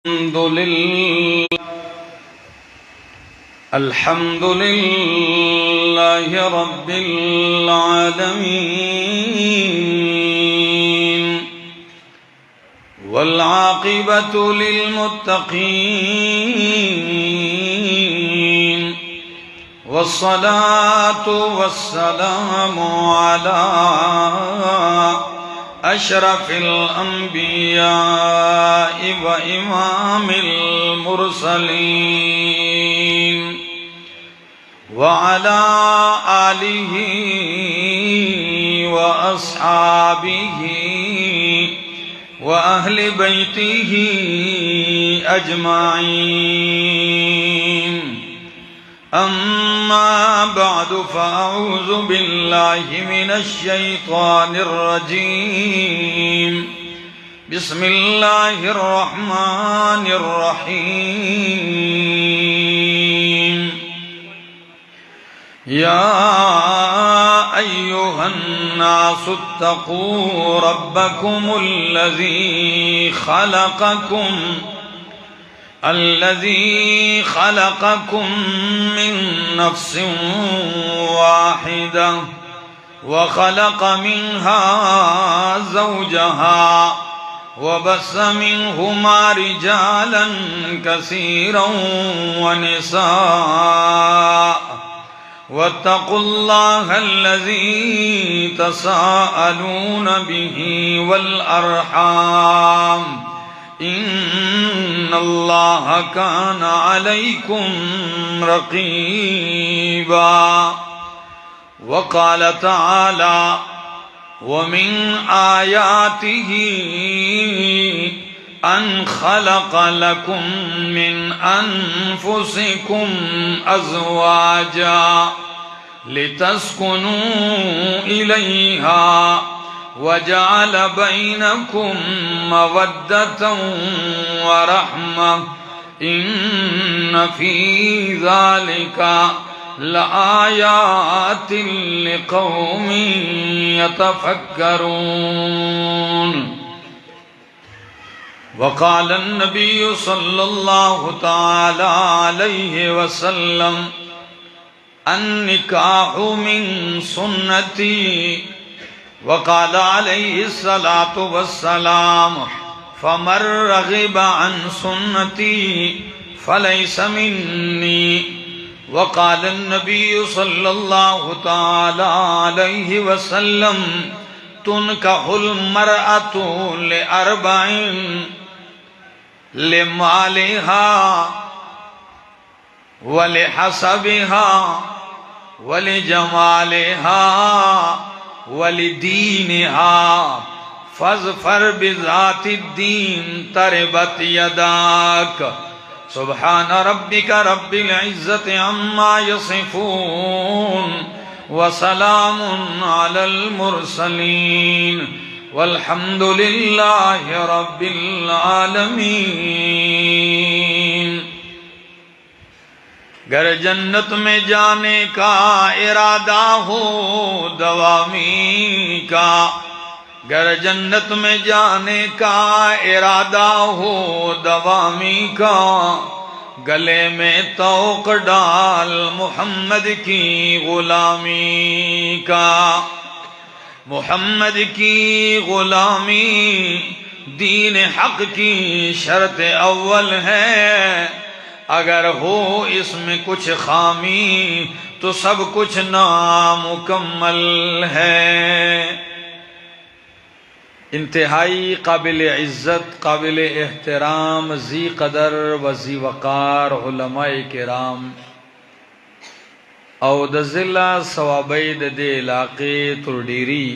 الحمد لله رب العالمين والعاقبة للمتقين والصلاة والسلام على أشرف الأنبياء وإمام المرسلين وعلى آله وأصحابه وأهل بيته أجمعين. أما بعد فأعوذ بالله من الشيطان الرجيم. بسم الله الرحمن الرحيم. يا أيها الناس اتقوا ربكم الذي خلقكم من نفس واحدة وخلق منها زوجها وبث منهما رجالا كثيرا ونساء واتقوا الله الذي تساءلون به والأرحام إن الله كان عليكم رقيبا. وقال تعالى: ومن آياته أن خلق لكم من أنفسكم أزواجا لتسكنوا إليها وجعل بينكم مودة ورحمة إن في ذلك لآيات لقوم يتفكرون. وقال النبي صلى الله تعالى عليه وسلم: النكاح من سنتي. وقال عليه الصلاة والسلام: فمن رغب عن سنتي فليس مني. وقال النبي صلى الله تعالى عليه وسلم: تنكح المرأة لأربع: لمالها ولحسبها ولجمالها ولدينها فاظفر بذات الدين تربت يداك. سبحان ربك رب العزة عما يصفون وسلام على المرسلين والحمد لله رب العالمين. گر جنت میں جانے کا ارادہ ہو دوامی کا، گر جنت میں جانے کا ارادہ ہو دوامی کا، گلے میں توق ڈال محمد کی غلامی کا. محمد کی غلامی دین حق کی شرط اول ہے، اگر ہو اس میں کچھ خامی تو سب کچھ نامکمل ہے. انتہائی قابل عزت، قابل احترام، ذی قدر و ذی وقار علماء کرام او د ضلع صوابی د دې علاقې تر ډیری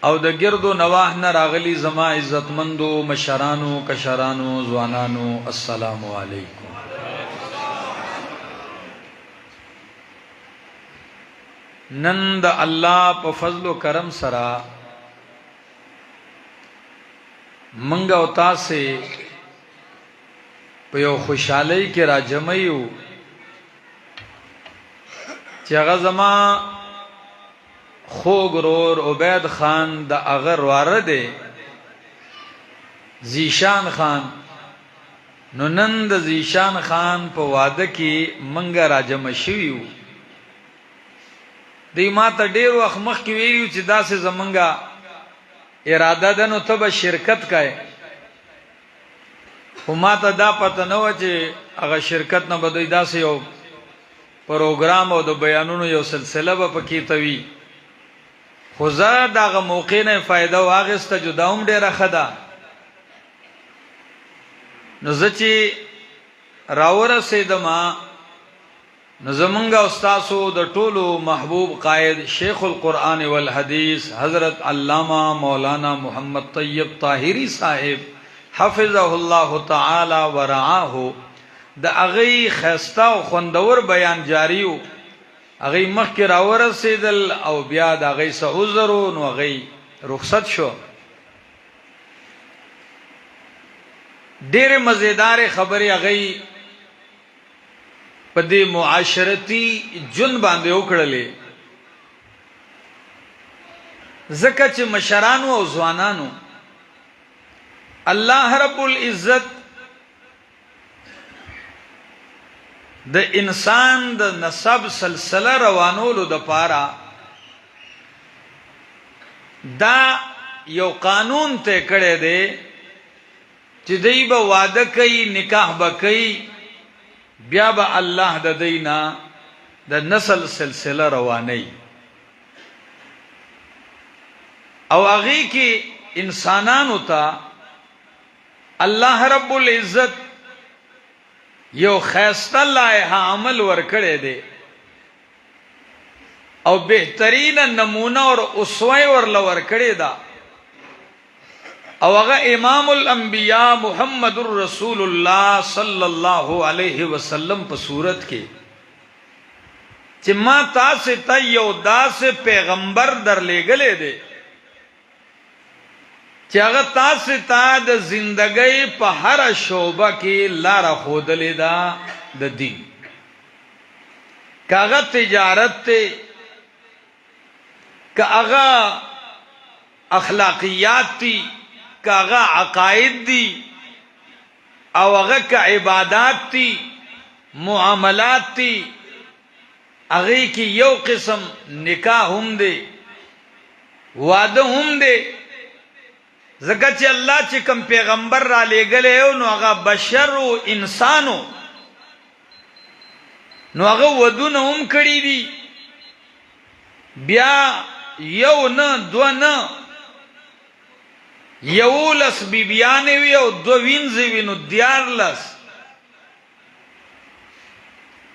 او د ګردو نواح نه راغلي زما عزتمندو مشرانو، کشرانو، ځوانانو، السلام علیکم. نن د الله په فضل و کرم سره منګ او تاسې په یو خوشحالۍ کې را جمع یو چې هغه زما خوږ رور عبید خان د اغر واره دی زیشان خان. نو نن د زیشان خان په واده کې منګه راجمع شوي وو. دی ما ته ډېر وخت مخکې ویلي وو چې داسې زمونږه اراده ده نو ته به شرکت کوې، خو ما ته دا پته نه وه چې هغه شرکت نه به دوی داسې یو پروګرام او د بیانونو یو سلسله به پکې ته وي. خو زه د هغه موقع نه فایده واخیسته، جدا هم ډېره ښه ده. نو زه چې راورسېدم نو زمونږ او ستاسو د ټولو محبوب قائد شیخ القرآن والحدیث حضرت علامہ مولانا محمد طیب طاهری صاحب حفظه الله تعالی ورعاه د هغې ښایسته او خوندور بیان جاری و. هغې مخکې راورسېدل او بیا د هغې څه عذر و نو هغې رخصت شو. ډېرې مزیدارې خبرې هغې په دې معاشرتي جون باندې وکړلې، ځکه چې مشرانو او ځوانانو الله رب العزت د انسان د نسب سلسله روانولو د پاره دا یو قانون ته کړی دی چې دوی به واده کوي، نکاح به کوي، بیا به الله د دینا د نسل سلسله رواني. او هغې کې انسانانو ته الله رب العزت یو ښایسته لایحه عمل ورکړی دی او بهترینه نمونه اور اسوه ورله ورکړې ده، او هغه امام الانبیاء محمد رسول الله صلی الله علیه وسلم په صورت کې چې ما تاسو ته یو داسې پیغمبر درلېږلی دی چې هغه تاسو ته د زندګۍ په هره شعبه کې لاره ښودلې ده د دین. که هغه تجارت دی، که هغه اخلاقیات دی، که هغه عقاید دی، او هغه که عبادات دی، معاملات دی، هغه کې یو قسم نکاح هم دی، واده هم دی. ځکه چې الله چې کوم پیغمبر را لېږلی و نو هغه بشر و انسانو، نو هغه ودونه هم کړي دي. بیا یو نه دو نه 11 بیبیانې وي او 2 وینځې وي نو 14.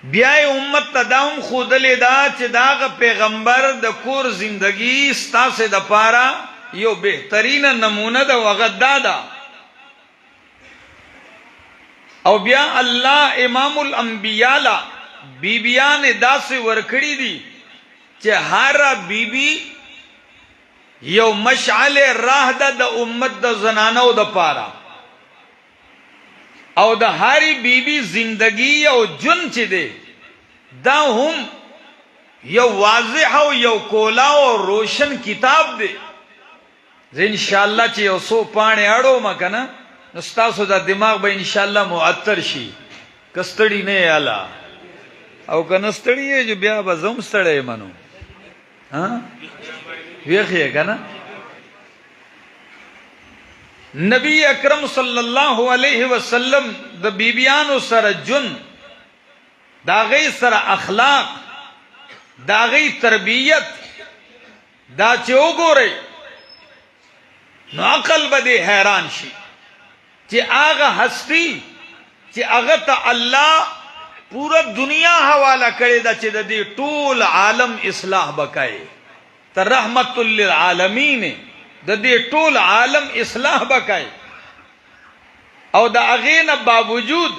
بیا یې امت ته دا هم ښودلې ده چې د هغه پیغمبر د کور زندګي ستاسې دپاره یو بهترینه نمونه ده او هغه دا ده. او بیا الله امام الانبیاء له بیبیانې داسې ورکړي دي چې هره بیبي یو مشعل راه ده د امت د زنانو د پاره، او د هری بیبي زندگی او جون چې دی دا هم یو واضح او یو کولا او روشن کتاب دی. زه ان شاء الله چې یو څو پاڼې اړو ما کنه نو ستاسو د دماغ به ان شاء الله معطر شي، کستړی نه یالا او کنه ستړی جو بیا به زوم ستړی منو ها ویخی کنه. نبی اکرم صلی الله علیه وسلم د بیبیانو سره جن، دا غي سره اخلاق، دا غي تربیت، دا چې وګورئ نو عقل به دې حیران شي چې هغه هستی چې هغه ته الله پورا دنیا حواله کړې ده چې د دې ټول عالم اصلاح وکړي، ته رحمت للعالمین د دې ټول عالم اصلاح وکړي. او د هغې نه باوجود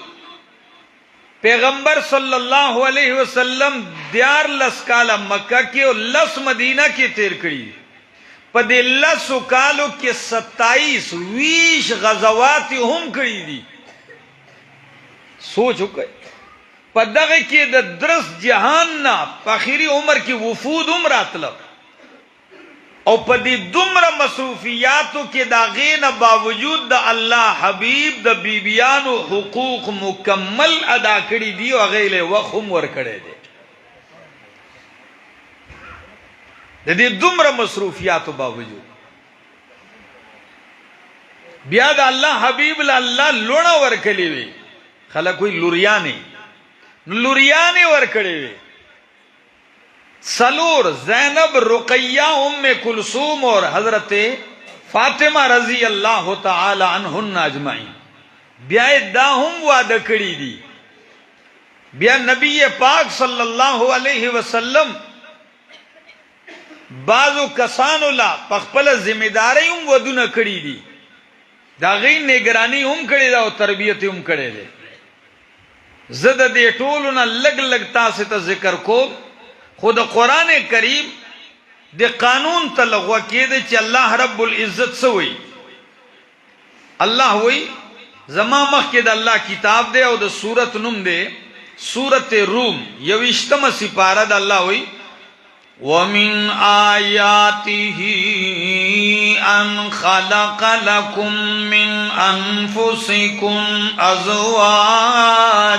پیغمبر صلی الله علیه وسلم 14 کاله مکه کې او 10 مدینه کې تیر کړي. په دې 10 کالو کې 27 غزوات هم کړي دي. سوچ وکړئ په دغه کې د درس جهان نه په اخري عمر کې وفود هم راتله. او په دې دومره مصروفیاتو کې دا غینه باوجود د الله حبیب د بیبیانو حقوق مکمل ادا کړی دی او غیله وخم ور کړی دی د دې دومره مصروفیاتو باوجود بیا د الله حبیب له الله لونه ور کړی وی خلک وی لوریانه ور کړی وی سلور زینب رقیہ ام کلثوم اور حضرت فاطمہ رضی اللہ تعالی عنہن اجمعین بیا دا هم وعده کړی دي بیا نبی پاک صلی اللہ علیہ وسلم بعضو کسانو لا پخپل ذمہ داری هم ودونه کړی دي دا غي نگرانی هم کړی دا او تربیت هم کړی دی زد دې ټولو نه لګ لګ تاسو ته ذکر کو خود قرآن کریم دے قانون تلغوہ کی دے چی اللہ رب العزت سوئی اللہ ہوئی زمان مخ کے دا اللہ کتاب دے او دا سورت نم دے سورت روم یوشتم سپارہ دا اللہ ہوئی وَمِنْ آيَاتِهِ أَنْ خَلَقَ لَكُم مِّنْ أَنفُسِكُمْ أَزْوَاجًا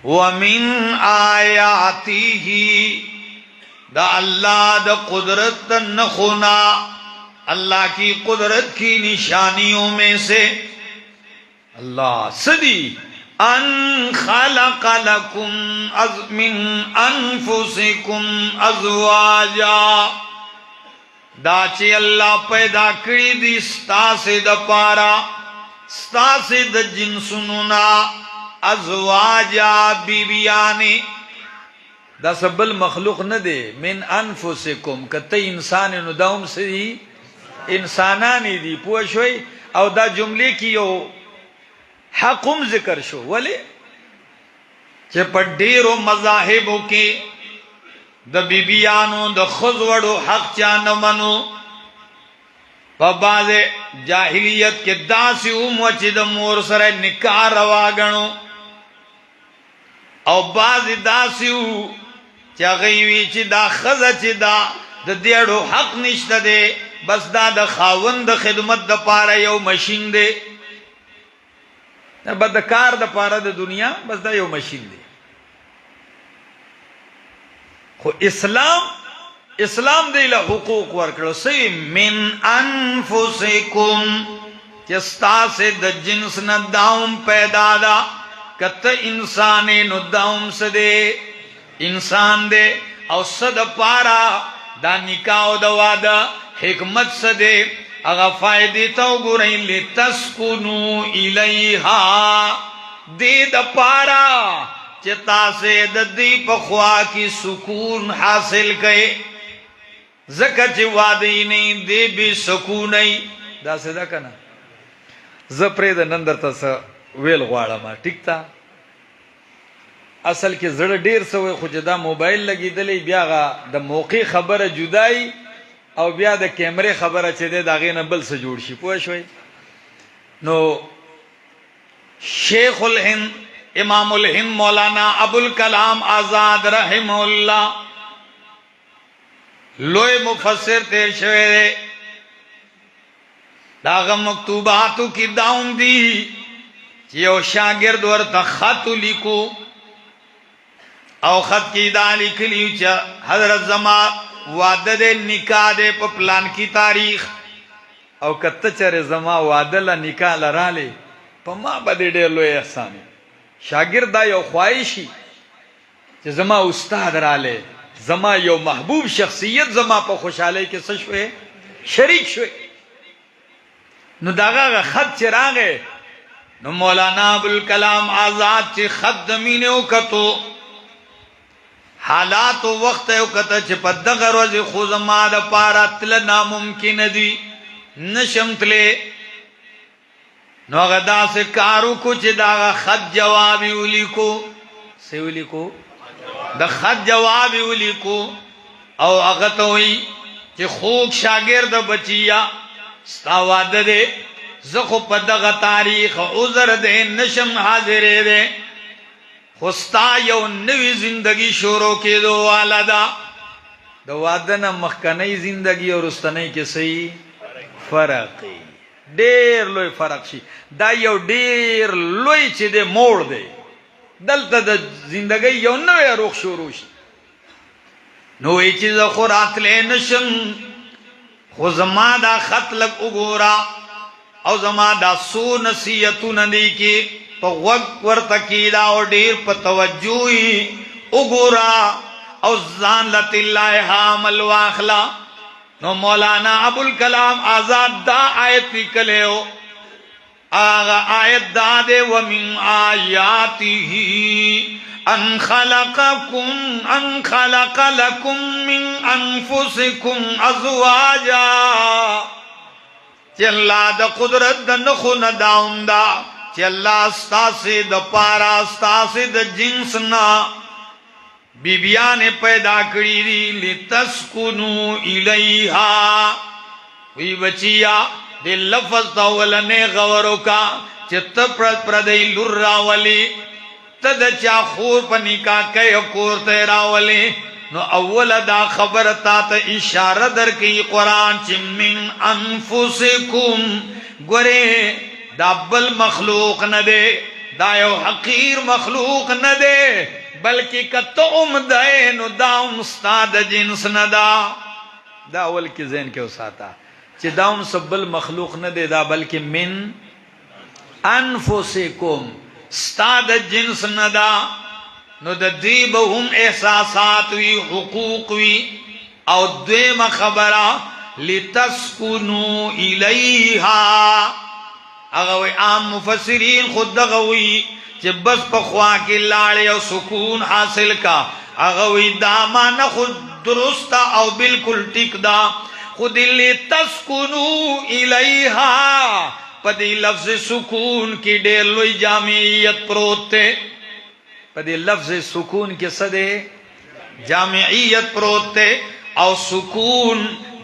وَمِنْ آيَاتِهِ دا اللہ دا قدرت نخونا اللہ کی قدرت کی نشانیوں میں سے اللہ صدی ان خلق لکم من انفسکم ازواجا دا چی اللہ پیدا کری دی ستا سے دا پارا ستا سے دا جنسننا ازواجا بیبیانی دا سبل مخلوق نہ دے من انفسکم کتے انسان نو داوم سے انسانانی دی پوشوئی او دا جملے کی یو حقم ذکر شو ولی چه پا ڈیرو مذاہبو کے دا بیبیانو دا خزوڑو حق چانو منو پا باز جاہلیت کے داسی اموچی دا مور سر نکاح روا گنو او باز داسیو چا غیوی چی دا خزا چی دا دیڑو حق نشتا دے بس دا خاوند خدمت دا پارا یو مشین دے بس دا کار دا پارا دا دنیا بس دا یو مشین دے خو اسلام دے لہ حقوق ورکڑو سی من انفسکم چستا سے دا جنس نا داؤم پیدا دا کت انسانے نو داؤم سدے انسان دے او صد پارا دا نکاو دا وادا حکمت سدے اگا فائدی تو گرین لی تسکنو الیہا دے دا پارا چتا سے دی پخوا کی سکون حاصل کئے زکا چی وادی نہیں دے بھی سکون نہیں دا سے دا کنا زپری دا نندر تا سا ویل غواړه ما ټیک تا اصل کې زړه ډیر سوې خو چې دا موبایل لګیدلې بیا د موقع خبره جدای او بیا د کیمرې خبره چې ده دا غینه بل څه جوړ شي پوه شوي نو شیخ الهند امام الهند مولانا ابوالکلام آزاد رحمه الله لوی مفسر تیر شوی داغه مکتوباتو کی داوم دی یو شاگرد ورته خط لیکو او خط کی دا لیکلی چې حضرت زما وعده دے نکاح دے په پلان کی تاریخ او کته چره زما وعده ل نکاح لراله په ما باندې ډېر لوی احسان شاگرد دا یو خواهشي چې زما استاد راله زما یو محبوب شخصیت زما په خوشحالی کې څه شوې شریک شوې نو داغه خط چراغه نو مولانا ابوالکلام آزاد چی خط دمین اوکتو حالات و وقت اوکتا چی پا دغر وزی خوز ما دا پارا تل ناممکن دی نشم تلے نو غدا سے کارو کو چی داغا خط جوابی اولی کو سی اولی کو دا خط جوابی اولی کو او اغتوئی چی خوک شاگرد بچیا ستاواد دے زخو پا دغا تاریخ عذر دے نشم حاضرے دے خستا یو نوی زندگی شروع کی دو والا دا د واده نه مخکنی زندگی او رستنی کې صحیح فرق ډیر لوی فرق شي. دا یو ډیر لوی چې د موړ دی. دلته د زندگی یو نوې روح شروع شي. نو ای چې زه خو راتلی نشم، خو زما دا خط لږ وګوره او زما دا څو نصیحتونه دي کې په غوږ ورته کېږده او ډېر په توجه یې وګوره او ځان له طلایه عمل واخله. نو مولانا ابوالکلام آزاد دا آیت لیکلی و. هغه آیت دا دی ومن آیاته ان خلق لکم من انفسکم ازواجا. چې الله د قدرت د نخو نه داوم دا چې الله ستاسې د پاره ستاسې د جنس نه بیبیانې پیدا کړي دي لتسکنو الیها. وی بچیا د لفظ ته ولنې غور وکړه چې ته پردی لور راولې، ته د چا خور په نکاح کوې کور ته راولې. نو اول دا خبر تا ته اشاره درکوي قرآن چې من انفسکم. ګورې دا بل مخلوق نه دی، دا یو حقیر مخلوق نه دی، بلکې که ته دی نو دا هم ستا د جنس نه ده. دا اول کې ذهن کې وساته چې دا هم بل مخلوق نه دی، دا بلکې من انفسکم ستا د جنس نه ده. نو د دې به هم احساسات وي، حقوق وي. او دویمه خبره لتسکنو الیها. هغه وی عام مفسرین خود دغه وی چې بس په خوا کې لاړې او سکون حاصل کا. هغه وی دا معنی خود درسته او بالکل ټیک ده، خود لتسکنو الیها په دې لفظ سکون کې ډېر لوی جامعیت پروت دی. په دې لفظ سکون کې څه دی؟ جامعیت پروت دی. او سکون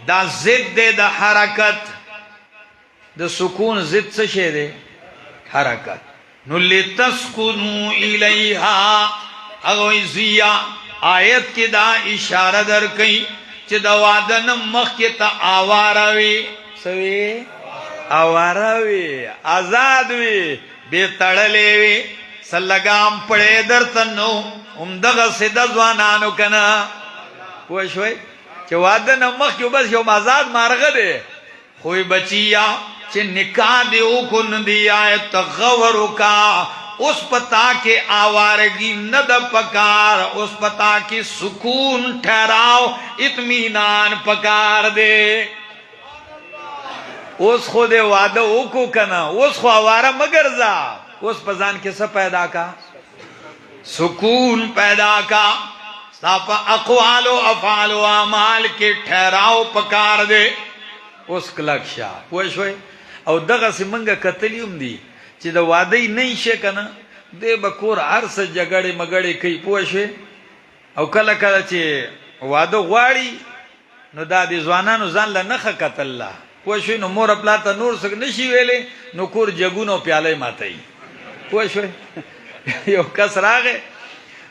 دا ضد دی د حرکت. د سکون ضد څه شی دی؟ حرکت. نو لتسکنو الیها. هغه زیا آیت کې دا اشاره درکړي چې د واده نه مخکې ته آواره وي. څه وي؟ آواره وي، آزاد وي، بې تړلې وي. سلګام پړې درته نو همدغه سیده ځوانانو که نه پوه شوئ چې واده نه مخکې بس یو آزاد مارغه دی. خو بچیا چې نکاح دی وکړو نو دې آیت ته غور وکړه. اوس پتا کې آوارگی نه د پکار، اوس پتا کې سکون ٹھہراؤ اطمینان پکار دی. اوس خو دې واده وکړو که نه، اوس خو آواره مه ګرځه. اوس په ځان کې څه پیدا کا؟ سکون پیدا کا. ستا په اقوال و افعال و اعمال کې ٹھہراؤ پکار دی. اوس کلک شه پوه شوئ. او دغسې منګه کتلي هم دي چې د واده نه شي که نه دی به کور هر څه جګړې مګړې کوي پوه شوې. او کله کله چې واده غواړي نو دا د ځوانانو ځان له نښه کتله پوه شوې. نو مور پلار ته نور څه نه شي ویلی، نو کور جګونه او پیاله ماتوي پوه شوې. یو کس راغی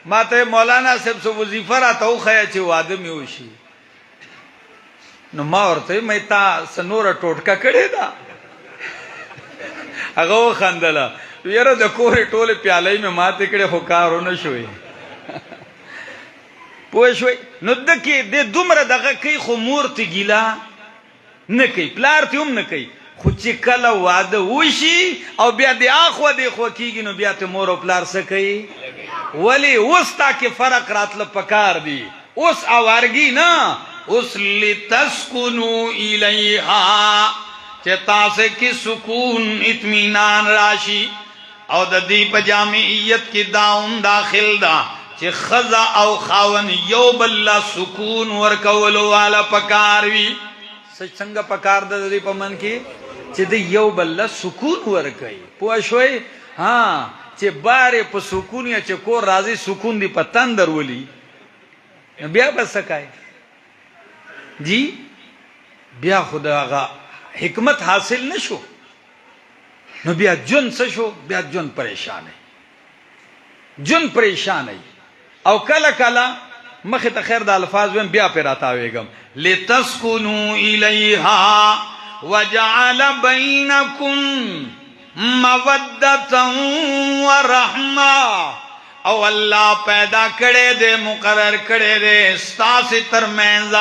ما ته مولانا صاحب څه وظیفه راته وښیه چې واده مې وشي. نو ما ورته مې تا څه نوره ټوټکه کړې ده؟ هغه وخندله، یاره د کورې ټولې پیالۍ مې ماتې کړې خو کار ونه شوی پوه شوئ. نو دکې د دومره دغه کوي خو مور ته ګیله نه کوي، پلار ته هم نه کوي. خو چې کله واده وشي او بیا د اخوا د خوا کېږي نو بیا ته مور او پلار څه کوي؟ ولې اوس تا کې فرق راتله پکار دی. اوس آوارګي نه، اوس لتسکنو الیها چې تاسو کې سکون اطمینان راشي. او د دې په جامعیت کې داوم داخل دا چې خزا او خاون یو بل سکون ورکولو والا پکار وي. څنګه پکار د دې په من کې چې د یو بل سکون ورکوي پوه شوئ. ها چې بارې په سکون یا چې کور راځي سکون دی په تندر ولي بیا به څه کوي جی؟ بیا خو د هغه حکمت حاصل نشو نو بیا جون څه شو؟ بیا جون پریشان ای، جون پریشان ای. او کله کله مخه ته خیر د الفاظ ویم بیا پې راتاویږم. لتسکنوا الیها وجعل بینکم مودة ورحمة، او الله پیدا کړي دے مقرر کړي دے ستاسو ترمنځ.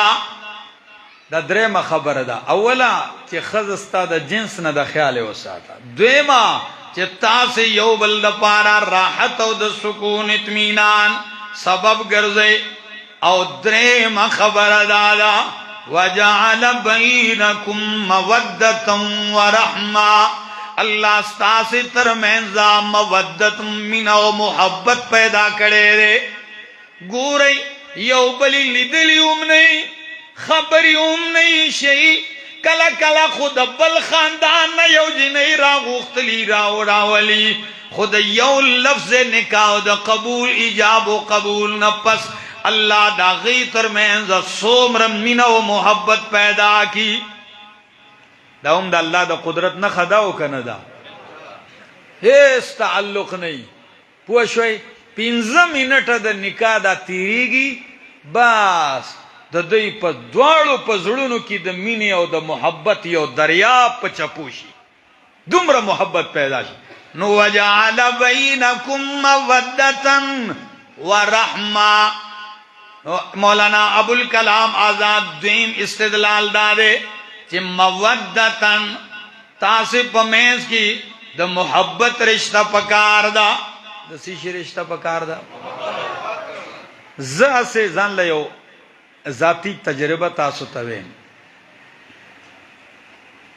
دا درېمه خبره ده. اوله چې ښځه ستا د جنس نه د خیال وساته. دویمه چې تاسو یو بل لپاره راحت او د سکون اطمینان سبب ګرځئ. او درېمه خبره ده وجعل بینکم مودة ورحمة، اللہ ستاسو ترمنځ مودت مینه او محبت پیدا کړي دے. ګورئ یو بل لیدلی هم نه، خبرې هم نه شي. کله کله خود بل خاندان نه یو جنۍ راغوښتلی راوړاولي، خود یو لفظ نکاح او د قبول ایجاب او قبول نه پس الله دا غي ترمنځ څومره مینه او محبت پیدا کی. دا هم د الله د قدرت نه خدا او کنه دا هیڅ تعلق نه. پوه شوي 15 منټه د نکاح دا تیریږي، بس د دوی په دواړو په زړونو کې د مینې او د محبت یو دریاب په چپو شي، دومره محبت پیدا شي. نو وجعل بینکم مودة ورحمة. مولانا ابوالکلام آزاد دویم استدلال دارے چې مودتن تاسو په منځ کې د محبت رشتہ پکار دا. د څه رشتہ پکار دا؟ زه سه ځان له یو ذاتی تجربه تاسو ته ویم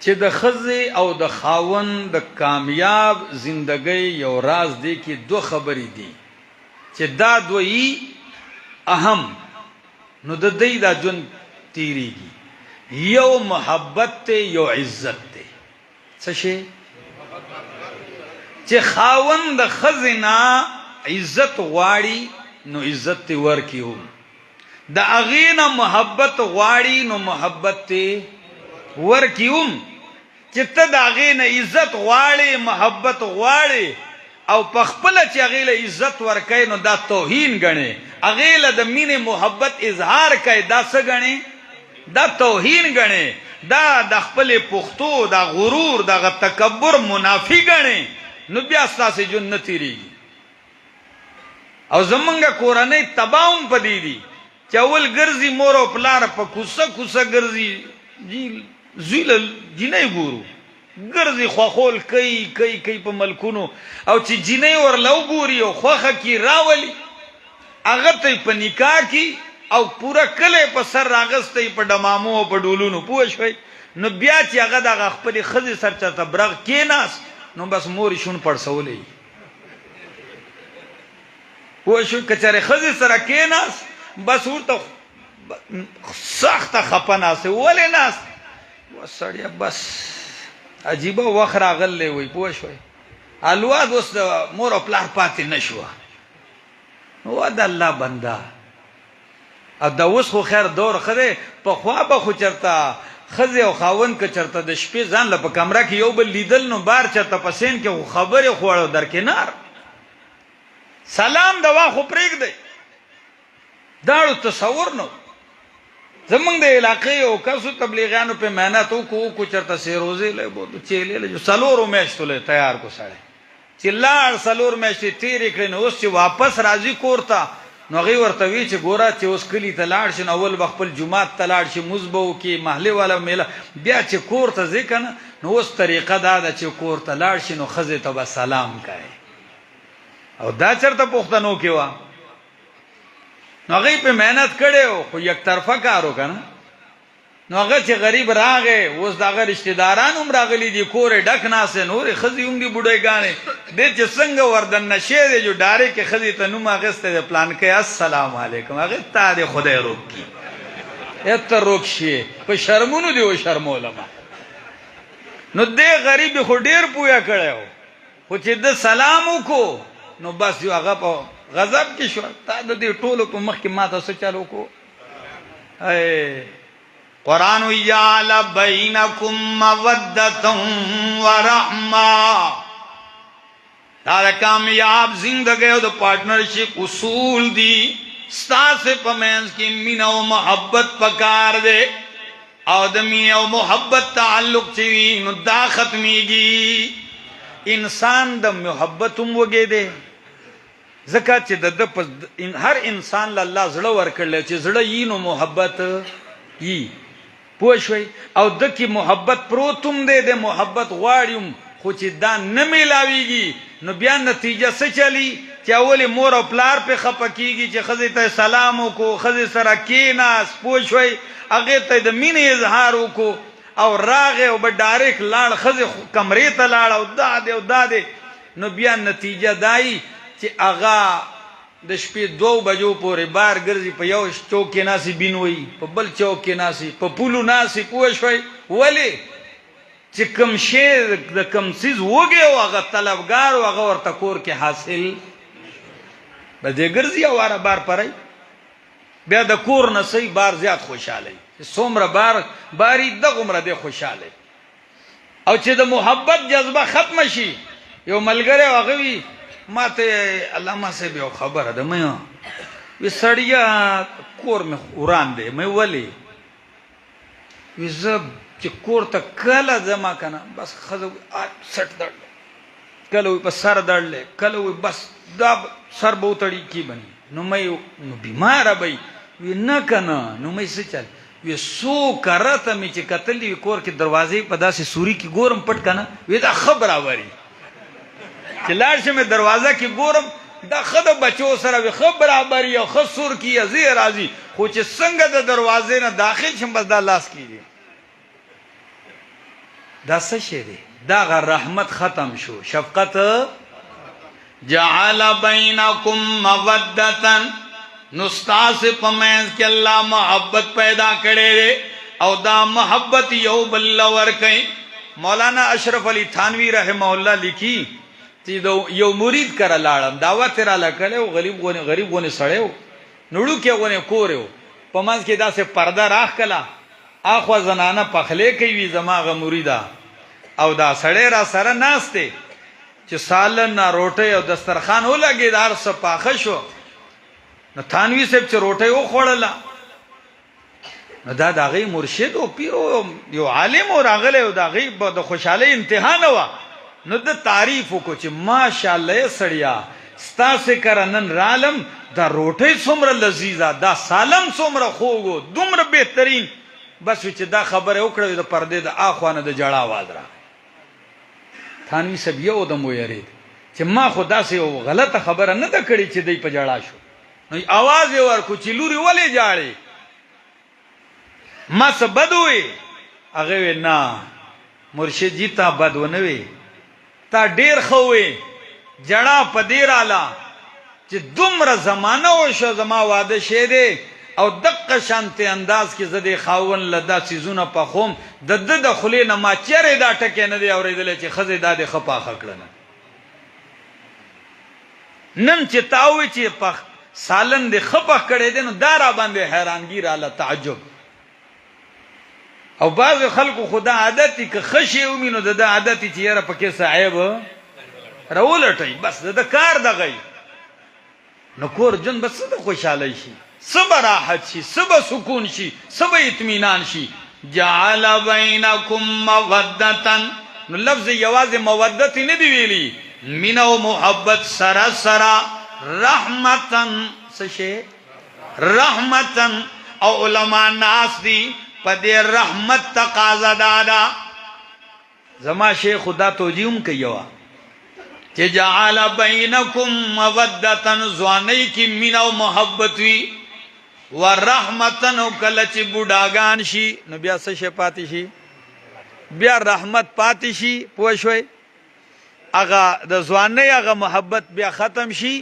چې د ښځې او د خاوند د کامیاب زندګۍ یو راز دی کې دو خبرې دي چې دا دوی اهم نو د دې دا جون تیریږي. یو محبت ته یو عزت ته. څه شي چې خاوند د خزینا عزت غواړي نو عزت ته ورکیو، د اغینا محبت غواړي نو محبت ته ورکیو. چې ته د اغینا عزت غواړي محبت غواړي او پخپل چې اغیله عزت ورکای نو دا توهین غني. اغیله د مینې محبت اظهار کای دا څه غني؟ دا توهین غني. دا د خپل پختو دا غرور دا تکبر منافی غني. نو بیا ستاسو جن تیریږي. او زمونږه کورنۍ تباهم پدې دي چې اول ګرځي مور او پلار په کوسه کوسه ګرځي جی زیل جنې ګورو ګرځي خوخول کوي په ملکونو، او چې جنې ورلو ګوري او خوخه کی راولي هغه ته په نکاح کی او پورا کله په سر راغستې په ډمامو او په ډولونو. پوه شوي؟ نو بیا چې هغه د خپل خزي سر چاته برغ کیناس نو بس مور شون پړسولې. پوه شو؟ کچره خزي سره کیناس بس ورته سخت خپناسه ولې ناس وسړیا بس عجیبه وخت راغلی وي. پوه شوي؟ الواد اوس د مور او پلار پاتې نشوه. نو د الله بنده او دا اوس خو خیر دور خده په خوا به خو چرته خزه او خاوند که چرته د شپې ځان له په کمره کې یو بل لیدل نو بار چرته پسین کې خبره خوړو درکنار سلام دوا خو پرېږدئ. داړو تصور نو زمونږ د علاقې او کسو تبلیغیانو په محنت وکړو چرته سیروزې له بوتو چیلې له سلورو میاشتو له تیار کو سړی چې لاړ سلور میاشتې تیرې کړې نو اوس چې واپس راځي کور ته نو هغې ورته وی چې ګوره چې اوس کلي ته لاړ شي نو اول به خپل جومات ته لاړ شي مونځ به وکړي محلې والا میله بیا چې کور ته ځې که نه نو اوس طریقه دا ده چې کور ته لاړ شي نو ښځې ته به سلام کوي. او دا چرته پښتنو کې وه نو هغې په محنت کړی و خو یک طرفه کار و که نه. نو هغه چې غریب راغی اوس د هغه رشتهداران هم راغلي دي کور یې ډک ناست دی نورې ښځې هم دي بوډۍ دی چې څنګه وردننه شوی دی جو ډارې کې ښځې ته نوم اخیستی دی پلانکۍ السلام علیکم هغې تا دې خدای روک کړي ته روک شي په شرمونو دې وشرمولمه. نو دې غریب خو ډېر پویه کړی و خو چې ده سلام وکړو نو بس یو هغه په غضب کې شو تا د دې ټولو په مخ کې ما ته څه چل وکړو. قرآن یجعل بینکم مودة ورحمة. دا کامیاب زندگی او د پارٹنرشپ اصول دی ستاسے پمینس کی مینا و محبت پکار دے او د مینا و محبت تعلق چوی نو دا ختمی گی انسان د محبتم وگے دے زکا چې د هر انسان له الله زړه ورکړل چې زړه یې نو محبت یې پوه شوي او د کې محبت پروتم دی د محبت غواړم خو چې دا نه میلاویږي نو بیا نتیجه څه چلی چې اول مور او پلار په خپه کیږي چې خزې ته سلام وکړو خزې سره کېناست پوه شوي هغې ته د مینې اظهار وکړو او راغې او به ډایرکټ لاړ خزې کمرې ته لاړ او دا دی او دا دی نو بیا نتیجه دای چې هغه د شپې 2 بجو پورې بار ګرځي په یو چوک کې ناسي بینوي په بل چوک کې ناسي په پولو ناسي پوه شوي ولې چې کم شی د کم څیز وږی او هغه طلبګار او هغه ورته کور کې حاصل به دې ګرځي او واره بار پرای بیا د کور نه صحیح بار زیات خوشاله څومره باری دغه عمره دې خوشاله او چې د محبت جذبه ختم شي یو ملګری هغه وي ما ته علامه صاحب یو خبره ده مې وی سړیا کور مې وران دی مې ولې وی زه چې کور ته کله ځما کنه بس خزه سټ دړ کله وی په سر دړلې کله وی بس دا سر به وتړي کی بني نو مې نو بیمار به وی نه کنه نو مې څه چل وی سو کرته مې چې کتلې کور کې دروازې په داسې سوري کې ګورم پټ کنه وی دا خبره وری چې لاړ شم دروازه کې ګورم دا خد بچو سره وي خبر برابر یو خسور کی ازي راضي خو چې څنګه د دروازې نه داخل شم بس دا لاس کیږي دا څه شی دی دا غ رحمت ختم شو شفقت جعل بینکم مودتا نستاس پمینس کې الله محبت پیدا کړي او دا محبت یو بل ور کوي مولانا اشرف علی تھانوی رحمه الله لیکي یو مرید کرا لاړم دعوت را لکړو غریب غونې سړیو نړو کې غونې کورو په منځ کې داسې پرده راخ کلا اخوا زنانه پخلې کوي زماغه مریدا او دا سړی را سره ناشته چې سالن نه روټي او دسترخوان ولګي دار صفاخه شو نو تھانوی صاحب چې روټي و خوړله نو دا دغه مرشد او پیر یو عالم او راغله او دغه د خوشاله امتحان و نو د تعریف کو چې ماشاءالله سړیا ستاسو کرنن رالم دا روټي څومره لذیذه دا سالم څومره خوګو دومره بهترین بس چې دا خبره وکړه د پردې د اخوانه د جړه आवाज را تھانوی سب یو دم ویری چې ما خدا سه یو غلطه خبره نه ده کړې چې دای په جړه شو نو आवाज یې ورکو چې لوري ولې جاړي ما څه بدوي هغه نه مرشد جی تا بدونه وي تا ډیر خوې جړه په دې رااله چې دومره زمانہ وشو زما واده شه دی او دقه شانته انداز کې زده خاون لدا سيزونه په خوم د خلی نه ما چیرې دا ټکې نه دی اورېدل چې خزه دا د خپا خکړنه نن چې تاوي چې په سالن د خپا کړې دي نو دا را باندې حیرانګی رااله تعجب او بعض خلکو خدا عادتي که خشي ومنو د عادتي چې یاره پکې صعيب راولټي بس د کار دغی نو کور جن بس د خوشاله شي صبر راحت شي صبر سکون شي صبر اطمینان شي جعل بینکم مودتا نو لفظ یواز مودت نه دی ویلی مینا او محبت سرا سرا رحمتن سشه رحمتن او علماء ناس دی پدې رحمت تقاضا دادا زما شیخ خدا توجیم کيوا چې جعل بینکم مودتا زوانی کی مینا او محبت وی ورحمتن او کله چې بوډاګان شي نو بیا څه شي پاتې شي بیا رحمت پاتې شي پوه شوي هغه د ځوانۍ هغه محبت بیا ختم شي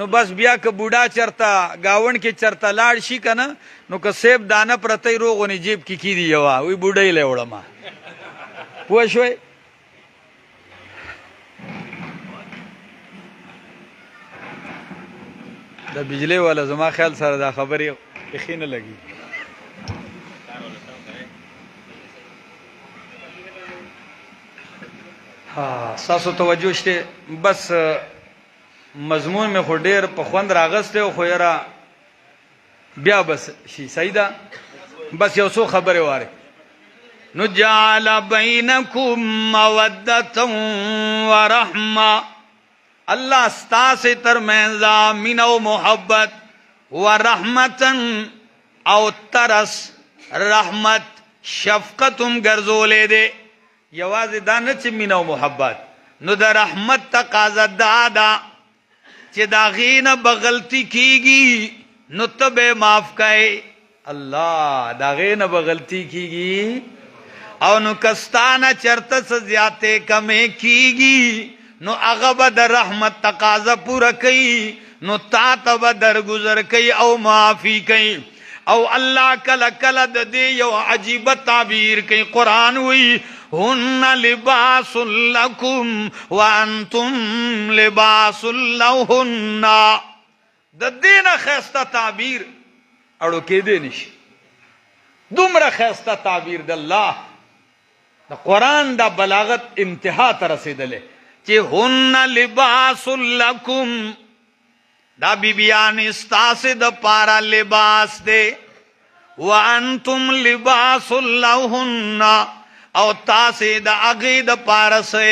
نو بس بیا که بوډا چرته گاون کې چرته لاړ شي کنه نو که سیب دانه پرته روغونی جیب کې کی دی یوا وی بوډای له وړما پوه شوي د بجلی والا زما خیال سره دا خبرې خینه لګي ها ساسو توجه شته بس مضمون میں خو ډیر په خوند راغسته خو یرا بیا بس شي سیدا بس یو څو خبره واره نو جعل بینکم مودة ورحمة اللہ ستا سے ترمینزا من و محبت ورحمتن او ترس رحمت شفقتم گرزولے دے یواز دانا چی من و محبت نو دا رحمت تقاضا دادا چی دا غین بغلطی کیگی نو تب معاف کئے اللہ دا غین بغلطی کیگی او نو کستانا چرتا سے زیادے کمیں کیگی نو اغب در رحمت تقاضا پورا کئی نو تا تب در گزر کئی او معافی کئی او اللہ کل کل دے یو عجیب تعبیر کئی قرآن ہوئی ہن لباس لکم وانتم لباس لہن دین خیستہ تعبیر اڑو کے دے نش دمر خیستہ تعبیر دا اللہ دا قرآن دا بلاغت انتہا ترسیدلے چی ہن لباس لکم دا بیبیان استاس دا پارا لباس دے وانتم لباس لہن او تاسی دا اغی دا پارا سے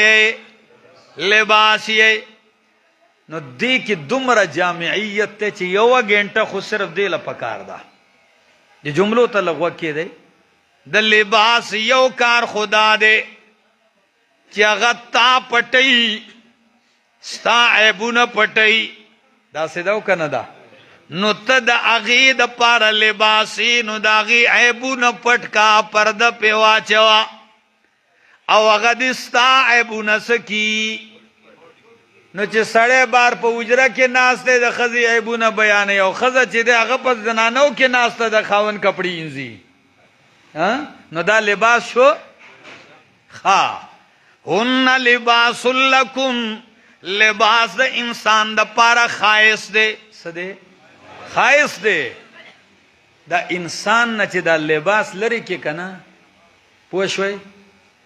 لباس یہ نو دی کی دمر جامعیت تے چی یو گھنٹا خود صرف دیل پکار دا دی جملو تا لغوہ کی دے دا لباس یو کار خدا دے چی اغتا پٹئی ستا عیبون پٹئی دا سیداو کندا نو تا دا اغی دا پارا لباسی نو دا اغی عیبون پٹ کا پرد پیوا چوا او اغد ستا عیبون سکی نو چی سڑے بار پا اجرہ کے ناستے دا خزی عیبون بیانے او خزا چی دے اغا پس زنانو کے ناستا دا خاون کپڑی انزی نو دا لباس شو خواہ ہن لباس لکم لباس دا انسان دا پارا خائص دے سدے خائص دے دا انسان نا چی دا لباس لری کے کنا پوشوئی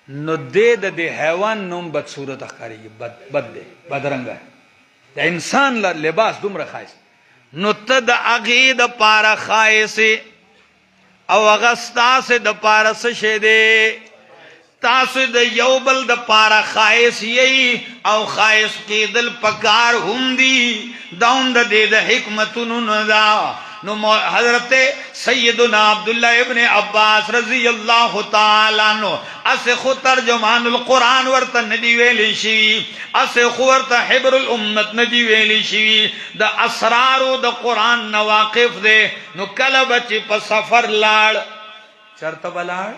نو دے دا دے حیوان نوم بد صورت اخکاری بد دے بدرنگا ہے دا انسان لباس دمرا خائص نو تا دا اغی دا پارا خائص او اغسطا سے دا پارا سشے دے تاسو د یو بل د پارا خائص یی او خائص کی دل پکار هم دی داون د دې د حکمتونو ندا نو حضرت سیدنا عبداللہ ابن عباس رضی اللہ تعالی عنہ اسے خو ترجمان القرآن ورطا ندی ویلی شوی اسے خو ورطا حبر الامت ندی ویلی شوی دا اسرارو دا قرآن نواقف دے نو کلبچی پا سفر لاڑ چرتا بلاڑ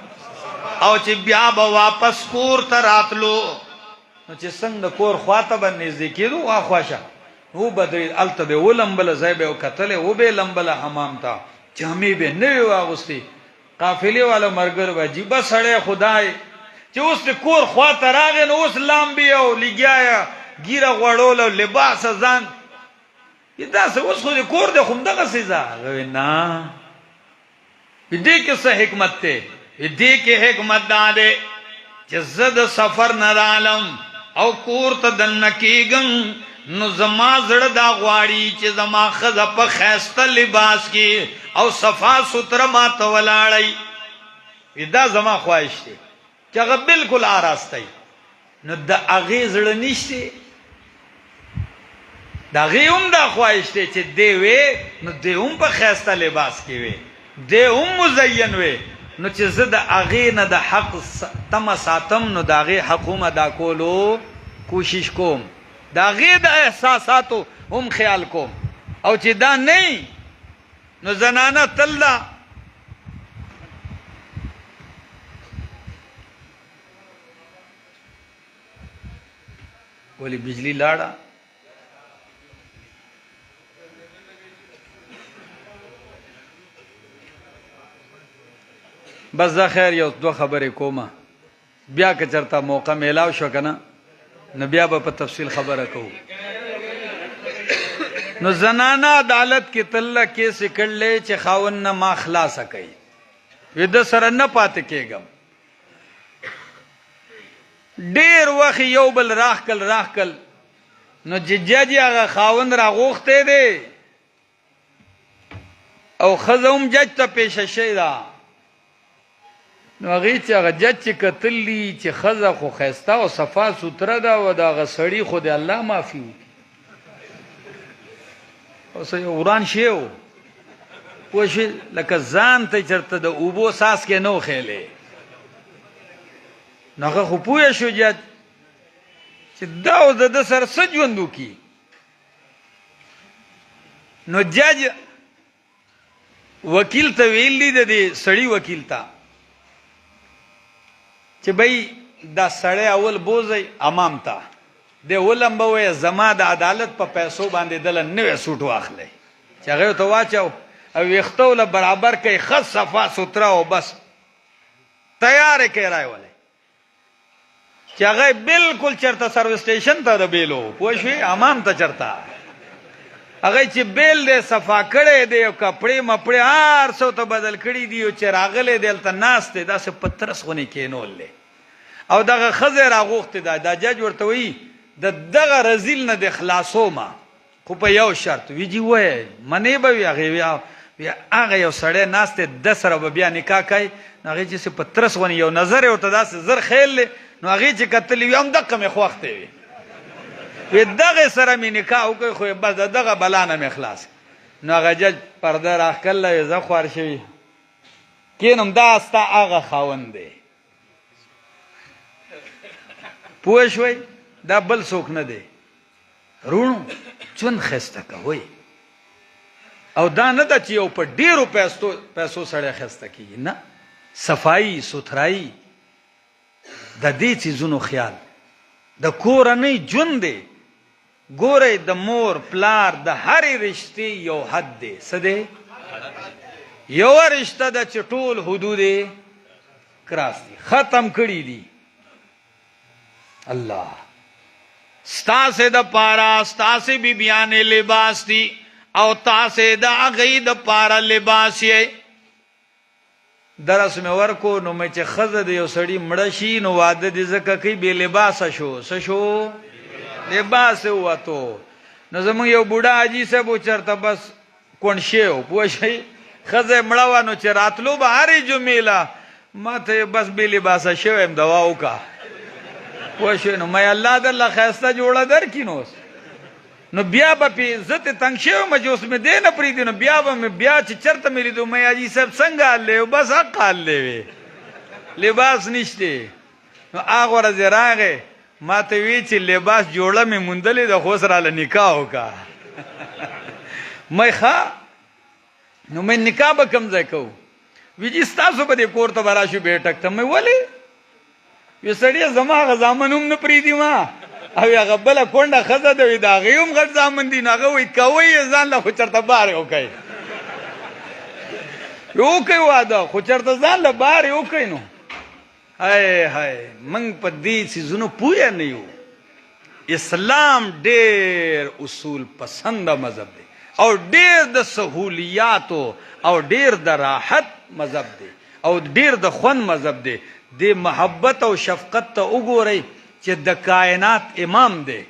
او چې بیا با واپس کور ته راتلو نو چې څنګه کور خواته باندې نږدې کېدو وا خواشه نو بدري الته به ولمبل ځای به کتلې و به لمبل حمام تا جامې به نه واغستې قافلې والا مرګر واجی بس سړی خدای چې اوس کور خواته راغی نو اوس لامبي او لګیا ګیره غوړول لباس ځان دا څه اوس خو کور د خوم دغه سزا نه دې کې څه حکمت ته دی کے حکمت دادے چی زد سفر ندالم او کور تا دنکیگن نو زما زڑ دا غواری چی زما خزا پا خیستا لباس کی او صفا ستر ما تولاڑی دا زما خواہش تے چی اگا بالکل آراستی نو دا اغی زڑ نشتے دا اغی دا خواہش تے چی دے وے نو دے پا خیستا لباس کی وے دے مزین وے نو چې زه د هغې نه د حق تمه ساتم نو د هغې حق ادا کولو کوشش کوم د هغې د احساساتو هم خیال کوم او چې دا نه نو زنانه تل ده ولی بجلی لاړه بس دا خیر یو دو خبرې کومه بیا که چرته موقع میلاو شو کنه نو بیا به په تفصیل خبره کوو نو زنانه عدالت کې تله کیسې کړلې چې خاون نه ما خلاصه کوي وی د سره نه پاتې کېږم ډېر وخت یو بل راخکل نو چې جج هغه خاوند راغوښتی دی او ښځه هم جج ته پیشه شوې ده. نو هغې چې هغه جج چې کتلي چې ښځه خو ښایسته او صفا سوتره ده او د هغه سړي خو د الله معافي وکړي. اوس یو وران شی و پوه شوې، لکه ځان ته چېرته د اوبو ساس کې نه و خیلی. نو هغه خو پوه شو جج چې دا اوس د ده سره څه ژوند وکړي. نو جج وکیل ته ویل دي، د دې سړي وکیل ته، چې بھئی دا سړی اول بوځئ امام ته، دی ولمبه وایه زما د عدالت په پیسو باندې دله نوی سوټ واخلی، چې هغه ورته واچو او ویښته له برابر کوي ښه صفا سوتره او بس تیار یې کوي رایولی، چې هغه بلکل چېرته سروس سټیشن ته د بیلو پوه شوې امام ته چېرته هغه چې بیل دی صفا کړی دی او کپړې مپړې هر څه ته بدل کړي دي او چې راغلی دی هلته ناست دی داسې په ترس غونې کېنول دی او دغه ښځه یې راغوښتې ده. دا جج ورته وایي د دغه رذیل نه د خلاصومه خو په یو شرط. وی جي وایه منې به وي هغې هغه یو سړی ناست دی ده سره به بیا نکاح کوي. نو هغې چې په ترس غونې یو نظر یې ورته داسې زر خیل دی. نو هغې چې کتلي وي همدقه مې خوښتې وي، وی دغه سره مې نکاح وکړئ خو بس د دغه بلا نه مې خلاص. نو هغه جج پرده راښکله وی زه خوار شوي کینم دا ستا هغه خاوند دی پوه شوئ، دا بل څوک نه دی. رونو ژوند ښایسته کوئ او دا نه ده چې یو په ډېرو پیسو سړی ښایسته کېږي، نه، صفایي سوترایي د دې څیزونو خیال د کورنۍ ژوند دی. ګورئ د مور پلار د هرې رشتې یو حد دی. څه دی؟ یوه رشته ده چې ټول حدود یې کراس دي، ختم کړي دي. الله ستاسې دپاره ستاسې بیبیانې لباس دي او تاسې د هغې دپاره لباس یې. درس مې ورکو نو مې چې ښځه د یو سړي مړه شي نو واده دې ځکه کوي بې لباسه شو. څه شو؟ لباس یې ووتو. نو زمونږ یو بوډا حاجي صاحب و چېرته بس کونډ شوی و پوه شئ، ښځه یې مړه وه نو چې راتلو به هرې جمعې له ما ته بس بې لباسه شوی یم دوا وکړه پوه شوې. نو مې الله درله ښایسته جوړه درکړي نو نو بیا به پې زه ترې تنګ شوی یم چې اوس مې دی نه پرېږدي نو بیا به مې بیا چې چېرته مې لیدو مې حاجي صاحب څنګه حال دی بس حق حال دی وی لباس نشته. نو هغه ورځ راغی ما ته وی چې لباس جوړه مې موندلې ده خو اوس راله نکاح وکړه مې ښه نو مې نکاح به کوم ځای کوو؟ وی جي ستاسو به دې کور ته به راشو بیټک ته. مې ولې؟ وی سړیه زما هغه زامن هم نه پرېږدي ما او هغه بله کونډه ښځه ده وي د هغې هم غټ زامن دي نو هغه وایي کوئ یې ځان له خو چېرته بار یې وکئ وکئ واده خو چېرته ځان له بار یې وکئ. نو هی هی موږ په دې څیزونو پوه نه یو. اسلام ډېر اصول پسنده مذهب دی او ډېر د سهولیاتو او ډېر د راحت مذهب دی او ډېر د خوند مذهب دی. د محبت او شفقت ته وګورئ چې د کائنات امام دی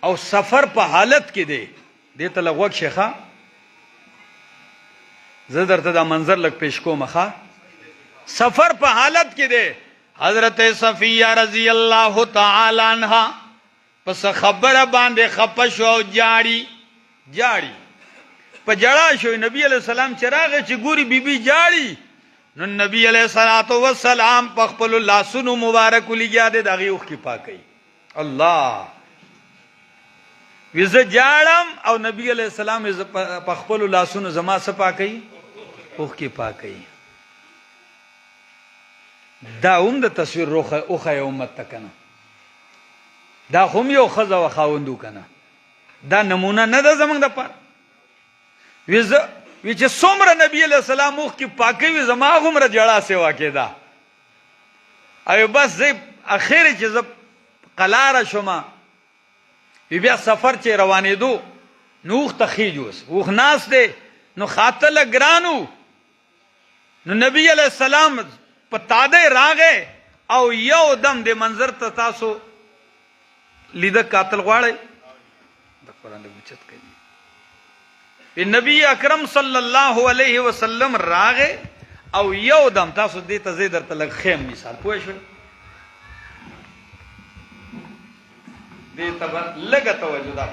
او سفر په حالت کې دی. دې ته لږ غوږ شئ ښه، زه درته دا منظر لږ پیش کوم ښه. سفر په حالت کې دی. حضرت صفیہ رضی اللہ تعالی عنہ پس خبره باندې خپه شو او جاړي په جړا شو. نبی علیہ السلام چې راغی چې ګوري بیبي جاړي نو نبی علیہ الصلوۃ والسلام په خپل لاسونو مبارک لګیا دي دغه اوښ کې پاکي. الله وزه جاړم او نبی علیہ السلام په خپل لاسونو زما څه پاکي اوښ کې پاکي. دا هم د تصویر اوښه امت ته کنه، دا هم یو ښځه و خاوندو کنه، دا نمونه نه ده زمونږ دپاره. وی چې څومره نبی علیہ السلام اوښ کې پاکي وي زما هغومره جړا سیوا کېده. او بس زه اخر چې زه قلاره شوم بیا سفر چې روانېدو نو اوښ ته خیج اوس اوښ ناست دی نو خاتله ګرانو نو نبی علیہ السلام په تاده راغې او یو دم د منظر ته تاسو لیده قاتل غواړئ د قرآن د بچت کوي نبی اکرم صلی الله علیه وسلم راغه او یو دم تاسو دې ته زیدر ته لږ خیم مثال پوه شئ دې ته لږه توجه دا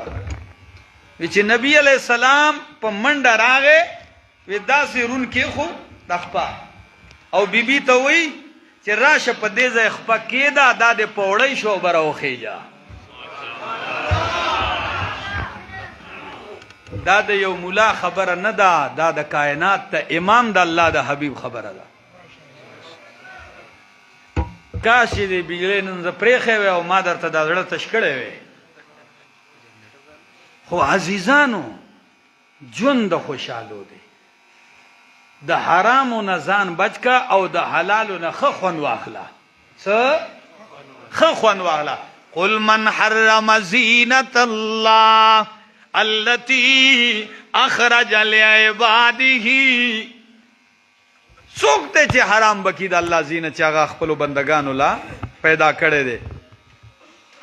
چې نبی علیہ السلام په منډه راغه وې داسې رون کې خو د خپا او بیبي ته وی چې راشه په دې ځای خپا کېدا دا د پوړی شو برو خېجا دا د یو مولا خبره نه ده دا د کائنات ته امام د الله د حبیب خبره ده کاش دې بجلی نن ز پرېخې وې او ما درته دا زړه تش کړی وې خو عزیزانو ژوند د خوشحالو دی د حرامو نه ځان بچ کا او د حلالو نه ښه خوند واخله څه ښه خوند واخله قل من حرم زینت الله التي اخرج لعباده څوک ته چې حرام بکی د الله زینت چې هغه خپل بندگانو لا پیدا کړي دي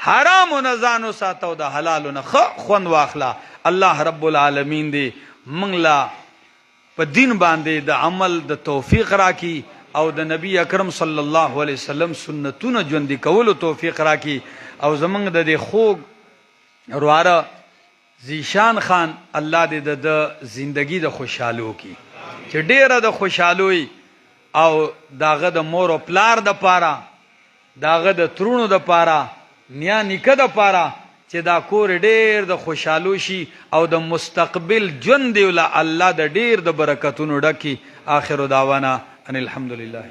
حرام نه ځانو ساتو د حلال نه خوند واخلا الله رب العالمین دی منګلا په دین باندې د عمل د توفیق راکي او د نبی اکرم صلی الله علیه وسلم سنتونه ژوند کولو توفیق راکي او زمنګ د خوږ ورواره زیشان خان الله دې د زندگی د خوشحالو کی چې ډیره د خوشحالوي او داغه د مور او پلار د پاره داغه د ترونو د پاره نیا نیکه د پاره چې دا کور ډیر د خوشحالو شي او د مستقبل ژوند دی ول الله د ډیر د برکتونو ډکی اخر دعوانا ان الحمدلله